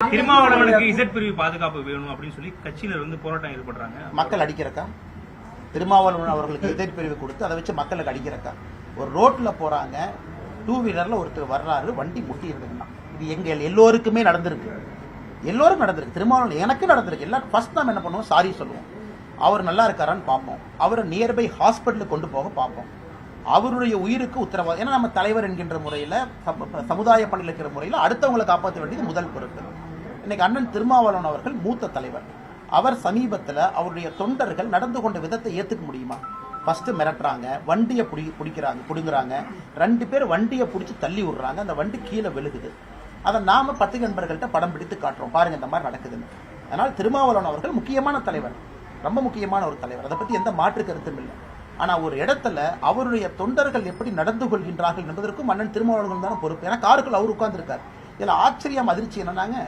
திருமாவளவனுக்கு Z பிரிவு பாதுகாப்பு வேணும் அப்படின்னு சொல்லி கட்சியினர் வந்து போராட்டம் ஈடுபடுறாங்க. மக்கள் அடிக்கிறக்கா? திருமாவளவன் அவர்களுக்கு இசட் பிரிவு கொடுத்து அதை வச்சு மக்களுக்கு அடிக்கிறக்கா? ஒரு ரோட்ல போறாங்க, டூ வீலர்ல ஒருத்தர் வர்றாரு, வண்டி முட்டி இருக்குன்னா இது எங்க எல்லோருக்குமே நடந்திருக்கு. எல்லோரும் நடந்திருக்கு. திருமாவளவன் எனக்கு நடந்திருக்கு. எல்லாரும் ஃபர்ஸ்ட் நாம என்ன பண்ணுவோம்? சாரி சொல்லுவோம். அவர் நல்லா இருக்காரான்னு பார்ப்போம். அவரை நியர்பை ஹாஸ்பிட்டலுக்கு கொண்டு போக பார்ப்போம். அவருடைய உயிருக்கு உத்தரவாதம். ஏன்னா நம்ம தலைவர் என்கின்ற முறையில், சமுதாய பணியில் இருக்கிற முறையில் அடுத்தவங்களை காப்பாற்ற வேண்டியது முதல் பொறுப்பு. இன்னைக்கு அண்ணன் திருமாவளவன் அவர்கள் மூத்த தலைவர். அவர் சமீபத்தில் அவருடைய தொண்டர்கள் நடந்து கொண்ட விதத்தை ஏற்றுக்க முடியுமா? ஃபர்ஸ்ட் மிரட்டுறாங்க, வண்டியை புடுங்குறாங்க, 2 பேர் வண்டியை பிடிச்சி தள்ளி விடுறாங்க, அந்த வண்டி கீழே விழுகுது. அதை நாம பத்திரிகை நண்பர்கள்ட்ட படம் பிடித்து காட்டுறோம், பாருங்க இந்த மாதிரி நடக்குதுன்னு. அதனால் திருமாவளவன் அவர்கள் முக்கியமான தலைவர், ரொம்ப முக்கியமான ஒரு தலைவர், அதை பற்றி எந்த மாற்று கருத்தும் இல்லை. ஆனா ஒரு இடத்துல அவருடைய தொண்டர்கள் எப்படி நடந்து கொள்கின்றார்கள் என்பதற்கும் அண்ணன் திருமாவளவன் தானே பொறுப்பு. ஏன்னா காருக்குள் அவர் உட்கார்ந்து இருக்காரு. இதுல ஆச்சரியம் அதிர்ச்சி என்னன்னாங்க,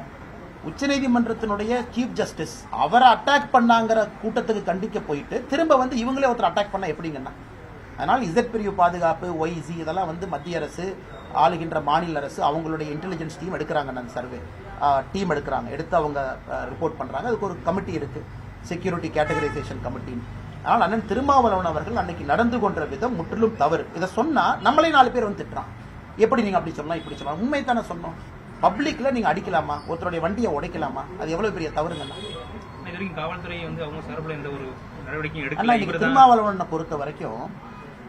உச்சநீதிமன்றத்தினுடைய சீஃப் ஜஸ்டிஸ் அவரை அட்டாக் பண்ணாங்கிற கூட்டத்துக்கு கண்டிக்க போயிட்டு திரும்ப வந்து இவங்களே ஒருத்தர் அட்டாக் பண்ணா எப்படிங்கன்னா? அதனால் இசட் பிரிவு பாதுகாப்பு, ஒய்சி இதெல்லாம் வந்து மத்திய அரசு, ஆளுகின்ற மாநில அரசு அவங்களுடைய இன்டெலிஜென்ஸ் டீம் எடுக்கிறாங்க. நான் சர்வே டீம் எடுத்து அவங்க ரிப்போர்ட் பண்றாங்க. அதுக்கு ஒரு கமிட்டி இருக்கு, செக்யூரிட்டி கேட்டகரைசேஷன் கமிட்டி. ஆனால் அண்ணன் திருமாவளவன் அவர்கள் அன்னைக்கு நடந்து கொண்ட விதம் முற்றிலும் தவறு. இதை சொன்னா நம்மளே 4 பேர் வந்து திட்டுறான். எப்படி நீங்க அப்படி சொல்லலாம், இப்படி சொல்லலாம்? உண்மை தானே சொன்னோம். பப்ளிக்ல நீங்க அடிக்கலாமா? ஒருத்தருடைய வண்டியை உடைக்கலாமா? அது எவ்வளவு பெரிய தவறுங்கண்ணா. காவல்துறை வந்து அவங்க சார்பில் எந்த ஒரு நடவடிக்கையும் எடுக்கல. இன்னைக்கு திருமாவளவனை பொறுத்த வரைக்கும்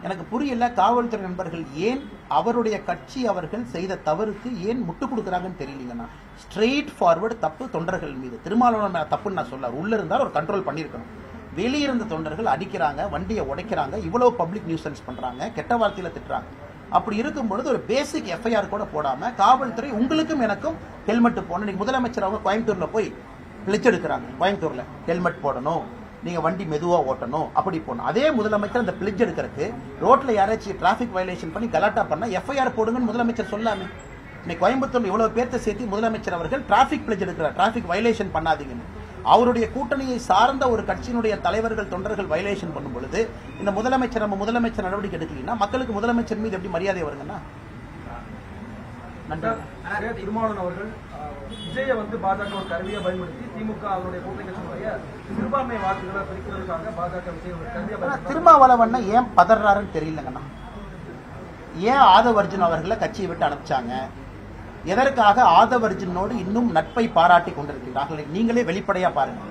எனக்கு புரியல, காவல்துறை நண்பர்கள் ஏன் அவருடைய கட்சி அவர்கள் செய்த தவறுக்கு ஏன் முட்டு கொடுக்குறாங்கன்னு தெரியலீங்கண்ணா. ஸ்ட்ரெயிட் ஃபார்வர்டு தப்பு தொண்டர்கள் மீது. திருமாவளவன் மேல தப்புன்னு நான் சொல்ல, உள்ள இருந்தால் ஒரு கண்ட்ரோல் பண்ணியிருக்கணும். வெளியிருந்த தொண்டர்கள் அடிக்கிறாங்க, வண்டியை உடைக்கிறாங்க, இவ்வளவு பப்ளிக் நியூசன்ஸ் பண்றாங்க, கெட்ட வார்த்தையில திட்டுறாங்க. அப்படி இருக்கும் பொழுது ஒரு பேசிக் எஃப்ஐஆர் கூட போடாம காவல்துறை உங்களுக்கும் எனக்கும் ஹெல்மெட் போடணும். இன்னைக்கு முதலமைச்சர் அவங்க கோயம்புத்தூர்ல போய் பிளெட்ஜ் எடுக்கிறாங்க. கோயம்புத்தூர்ல ஹெல்மெட் போடணும், நீங்க வண்டி மெதுவா ஓட்டணும், அப்படி போடணும். அதே முதலமைச்சர் அந்த பிளெட்ஜ் எடுக்கிறதுக்கு ரோட்ல யாராச்சும் டிராபிக் வயலேஷன் பண்ணி கலாட்டா பண்ணா எஃப்ஐஆர் போடுங்கன்னு முதலமைச்சர் சொல்லாமே. இன்னைக்கு கோயம்புத்தூர்ல இவ்வளவு பேர்த்த சேர்த்து முதலமைச்சர் அவர்கள் டிராபிக் பிளெட்ஜ் எடுக்கிறார், டிராபிக் வயலேஷன் பண்ணாதீங்கன்னு. அவருடைய கூட்டணியை சார்ந்த ஒரு கட்சியினுடைய தலைவர்கள் தொண்டர்கள் வயலேஷன் பண்ணும் பொழுது இந்த முதலமைச்சர் நம்ம முதலமைச்சர் நடவடிக்கை எடுக்கலன்னா மக்களுக்கு முதலமைச்சர் மீது எப்படி மரியாதை வருங்கன்னா? திருமாவளவன் அவர்கள் விஜயை வந்து பாஜக ஒரு கருவியை பயன்படுத்தி திமுக அவருடைய கூட்டணி கட்சியினுடைய சிறுபான்மை வாக்குகளை பிரிக்கிறதுக்காக பாஜக விஜய் ஒரு கருவியை திருமாவளவன் ஏன் பதறாருன்னு தெரியலங்கண்ணா. ஏன் ஆதவர்ஜுன் அவர்களை கட்சியை விட்டு அனுப்பிச்சாங்க? எதற்காக ஆதவர்ஜுனோடு இன்னும் நட்பை பாராட்டி கொண்டிருக்கிறார்கள்? நீங்களே வெளிப்படையா பாருங்க.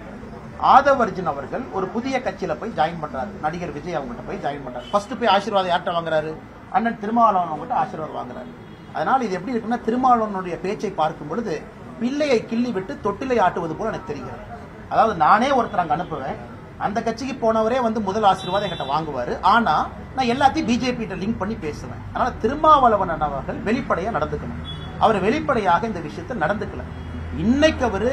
ஆதவர்ஜுன் அவர்கள் ஒரு புதிய கட்சியில போய் ஜாயின் பண்றாரு, நடிகர் விஜய் அவங்ககிட்ட போய் ஜாயின் பண்றாரு. ஃபர்ஸ்ட் போய் ஆசீர்வாதம் யார்கிட்ட வாங்குறாரு? அண்ணன் திருமாவளவன் அவங்ககிட்ட ஆசீர்வாதம் வாங்குறாரு. அதனால இது எப்படி இருக்குன்னா, திருமாவளவனுடைய பேச்சை பார்க்கும் பொழுது பிள்ளையை கிள்ளி விட்டு தொட்டிலை ஆட்டுவது போல எனக்கு தெரிகிறது. அதாவது நானே ஒருத்தர் அங்க அனுப்புவேன், அந்த கட்சிக்கு போனவரே வந்து முதல் ஆசீர்வாதம் என்கிட்ட வாங்குவாரு, ஆனா நான் எல்லாத்தையும் பிஜேபி லிங்க் பண்ணி பேசுவேன். அதனால திருமாவளவன் அவர்கள் வெளிப்படையா நடந்துக்கணும். அவர் வெளிப்படையாக இந்த விஷயத்தில் நடந்துக்கல. இன்னைக்கு அவரு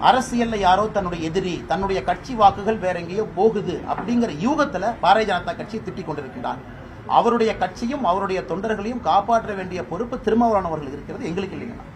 அரசியல்ல யாரோ தன்னுடைய எதிரி, தன்னுடைய கட்சி வாக்குகள் வேற எங்கேயோ போகுது அப்படிங்கிற யூகத்துல பாரதிய ஜனதா கட்சியை திட்டிக் கொண்டிருக்கின்றார். அவருடைய கட்சியும் அவருடைய தொண்டர்களையும் காப்பாற்ற வேண்டிய பொறுப்பு திருமாவளவன் அவர்கள் இருக்கிறது, எங்களுக்கு இல்லைங்களா.